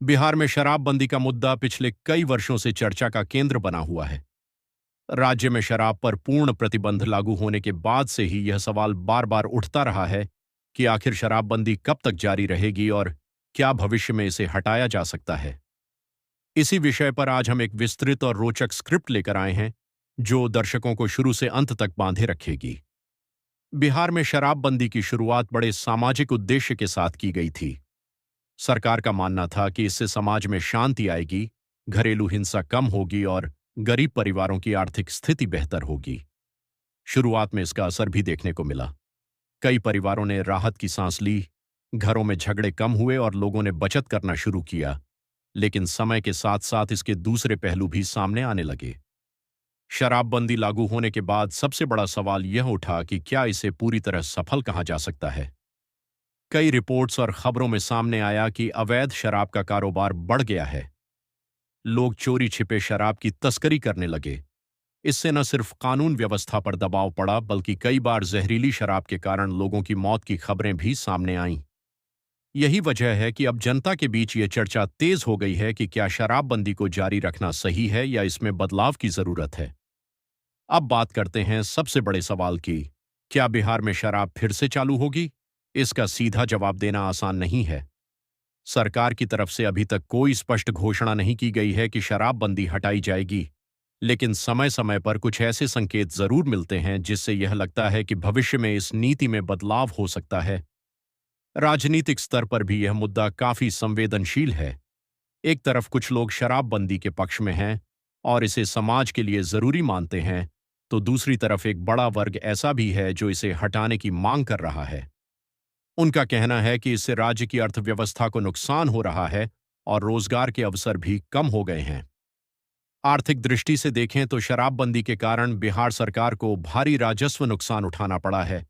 बिहार में शराबबंदी का मुद्दा पिछले कई वर्षों से चर्चा का केंद्र बना हुआ है। राज्य में शराब पर पूर्ण प्रतिबंध लागू होने के बाद से ही यह सवाल बार बार उठता रहा है कि आखिर शराबबंदी कब तक जारी रहेगी और क्या भविष्य में इसे हटाया जा सकता है। इसी विषय पर आज हम एक विस्तृत और रोचक स्क्रिप्ट लेकर आए हैं जो दर्शकों को शुरू से अंत तक बांधे रखेगी। बिहार में शराबबंदी की शुरुआत बड़े सामाजिक उद्देश्य के साथ की गई थी। सरकार का मानना था कि इससे समाज में शांति आएगी, घरेलू हिंसा कम होगी और गरीब परिवारों की आर्थिक स्थिति बेहतर होगी। शुरुआत में इसका असर भी देखने को मिला। कई परिवारों ने राहत की सांस ली, घरों में झगड़े कम हुए और लोगों ने बचत करना शुरू किया। लेकिन समय के साथ साथ इसके दूसरे पहलू भी सामने आने लगे। शराबबंदी लागू होने के बाद सबसे बड़ा सवाल यह उठा कि क्या इसे पूरी तरह सफल कहा जा सकता है। कई रिपोर्ट्स और खबरों में सामने आया कि अवैध शराब का कारोबार बढ़ गया है। लोग चोरी छिपे शराब की तस्करी करने लगे। इससे न सिर्फ कानून व्यवस्था पर दबाव पड़ा बल्कि कई बार जहरीली शराब के कारण लोगों की मौत की खबरें भी सामने आईं। यही वजह है कि अब जनता के बीच ये चर्चा तेज हो गई है कि क्या शराबबंदी को जारी रखना सही है या इसमें बदलाव की जरूरत है। अब बात करते हैं सबसे बड़े सवाल की, क्या बिहार में शराब फिर से चालू होगी? इसका सीधा जवाब देना आसान नहीं है। सरकार की तरफ से अभी तक कोई स्पष्ट घोषणा नहीं की गई है कि शराबबंदी हटाई जाएगी, लेकिन समय समय पर कुछ ऐसे संकेत जरूर मिलते हैं जिससे यह लगता है कि भविष्य में इस नीति में बदलाव हो सकता है। राजनीतिक स्तर पर भी यह मुद्दा काफी संवेदनशील है। एक तरफ कुछ लोग शराबबंदी के पक्ष में हैं और इसे समाज के लिए जरूरी मानते हैं, तो दूसरी तरफ एक बड़ा वर्ग ऐसा भी है जो इसे हटाने की मांग कर रहा है। उनका कहना है कि इससे राज्य की अर्थव्यवस्था को नुकसान हो रहा है और रोजगार के अवसर भी कम हो गए हैं। आर्थिक दृष्टि से देखें तो शराबबंदी के कारण बिहार सरकार को भारी राजस्व नुकसान उठाना पड़ा है।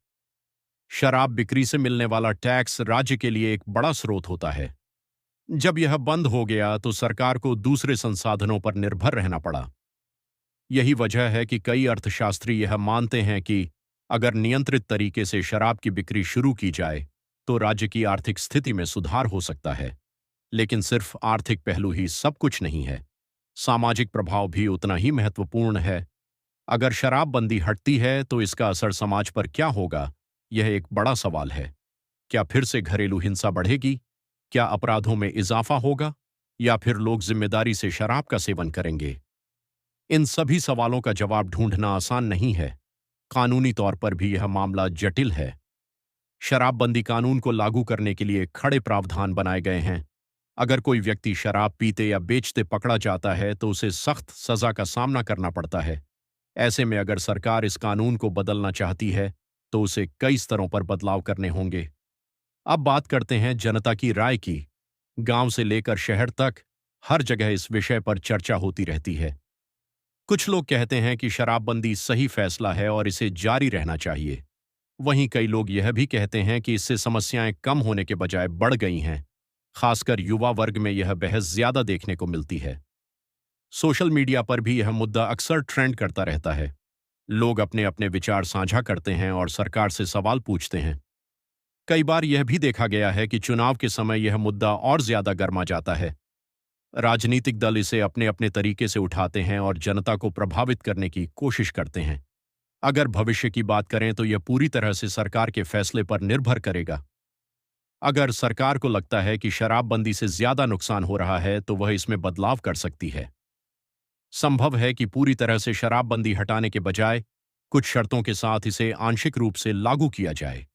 शराब बिक्री से मिलने वाला टैक्स राज्य के लिए एक बड़ा स्रोत होता है। जब यह बंद हो गया तो सरकार को दूसरे संसाधनों पर निर्भर रहना पड़ा। यही वजह है कि कई अर्थशास्त्री यह मानते हैं कि अगर नियंत्रित तरीके से शराब की बिक्री शुरू की जाए तो राज्य की आर्थिक स्थिति में सुधार हो सकता है। लेकिन सिर्फ आर्थिक पहलू ही सब कुछ नहीं है, सामाजिक प्रभाव भी उतना ही महत्वपूर्ण है। अगर शराबबंदी हटती है तो इसका असर समाज पर क्या होगा, यह एक बड़ा सवाल है। क्या फिर से घरेलू हिंसा बढ़ेगी? क्या अपराधों में इजाफा होगा या फिर लोग जिम्मेदारी से शराब का सेवन करेंगे? इन सभी सवालों का जवाब ढूंढना आसान नहीं है। कानूनी तौर पर भी यह मामला जटिल है। शराबबंदी कानून को लागू करने के लिए कड़े प्रावधान बनाए गए हैं। अगर कोई व्यक्ति शराब पीते या बेचते पकड़ा जाता है तो उसे सख्त सजा का सामना करना पड़ता है। ऐसे में अगर सरकार इस कानून को बदलना चाहती है तो उसे कई स्तरों पर बदलाव करने होंगे। अब बात करते हैं जनता की राय की। गांव से लेकर शहर तक हर जगह इस विषय पर चर्चा होती रहती है। कुछ लोग कहते हैं कि शराबबंदी सही फैसला है और इसे जारी रहना चाहिए। वहीं कई लोग यह भी कहते हैं कि इससे समस्याएं कम होने के बजाय बढ़ गई हैं। खासकर युवा वर्ग में यह बहस ज्यादा देखने को मिलती है। सोशल मीडिया पर भी यह मुद्दा अक्सर ट्रेंड करता रहता है। लोग अपने अपने विचार साझा करते हैं और सरकार से सवाल पूछते हैं। कई बार यह भी देखा गया है कि चुनाव के समय यह मुद्दा और ज्यादा गर्मा जाता है। राजनीतिक दल इसे अपने अपने तरीके से उठाते हैं और जनता को प्रभावित करने की कोशिश करते हैं। अगर भविष्य की बात करें तो यह पूरी तरह से सरकार के फैसले पर निर्भर करेगा। अगर सरकार को लगता है कि शराबबंदी से ज्यादा नुकसान हो रहा है तो वह इसमें बदलाव कर सकती है। संभव है कि पूरी तरह से शराबबंदी हटाने के बजाय कुछ शर्तों के साथ इसे आंशिक रूप से लागू किया जाए,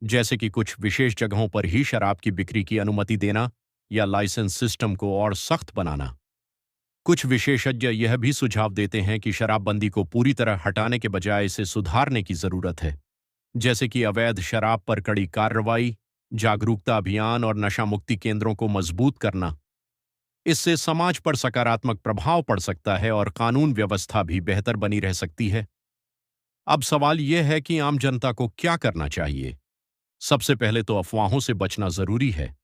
जैसे कि कुछ विशेष जगहों पर ही शराब की बिक्री की अनुमति देना या लाइसेंस सिस्टम को और सख्त बनाना। कुछ विशेषज्ञ यह भी सुझाव देते हैं कि शराबबंदी को पूरी तरह हटाने के बजाय इसे सुधारने की जरूरत है, जैसे कि अवैध शराब पर कड़ी कार्रवाई, जागरूकता अभियान और नशा मुक्ति केंद्रों को मजबूत करना। इससे समाज पर सकारात्मक प्रभाव पड़ सकता है और कानून व्यवस्था भी बेहतर बनी रह सकती है। अब सवाल यह है कि आम जनता को क्या करना चाहिए। सबसे पहले तो अफवाहों से बचना जरूरी है।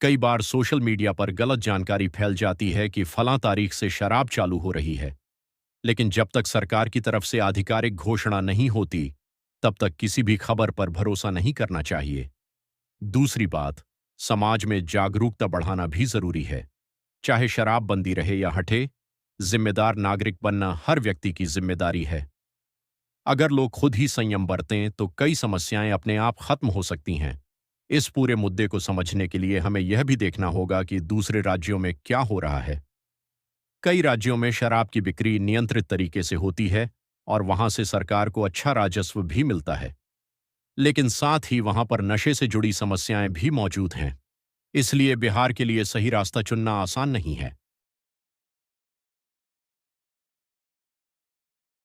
कई बार सोशल मीडिया पर गलत जानकारी फैल जाती है कि फलां तारीख से शराब चालू हो रही है, लेकिन जब तक सरकार की तरफ से आधिकारिक घोषणा नहीं होती तब तक किसी भी खबर पर भरोसा नहीं करना चाहिए। दूसरी बात, समाज में जागरूकता बढ़ाना भी जरूरी है। चाहे शराब बंदी रहे या हटे, जिम्मेदार नागरिक बनना हर व्यक्ति की जिम्मेदारी है। अगर लोग खुद ही संयम बरतें तो कई समस्याएं अपने आप खत्म हो सकती हैं। इस पूरे मुद्दे को समझने के लिए हमें यह भी देखना होगा कि दूसरे राज्यों में क्या हो रहा है। कई राज्यों में शराब की बिक्री नियंत्रित तरीके से होती है और वहां से सरकार को अच्छा राजस्व भी मिलता है। लेकिन साथ ही वहां पर नशे से जुड़ी समस्याएं भी मौजूद हैं। इसलिए बिहार के लिए सही रास्ता चुनना आसान नहीं है।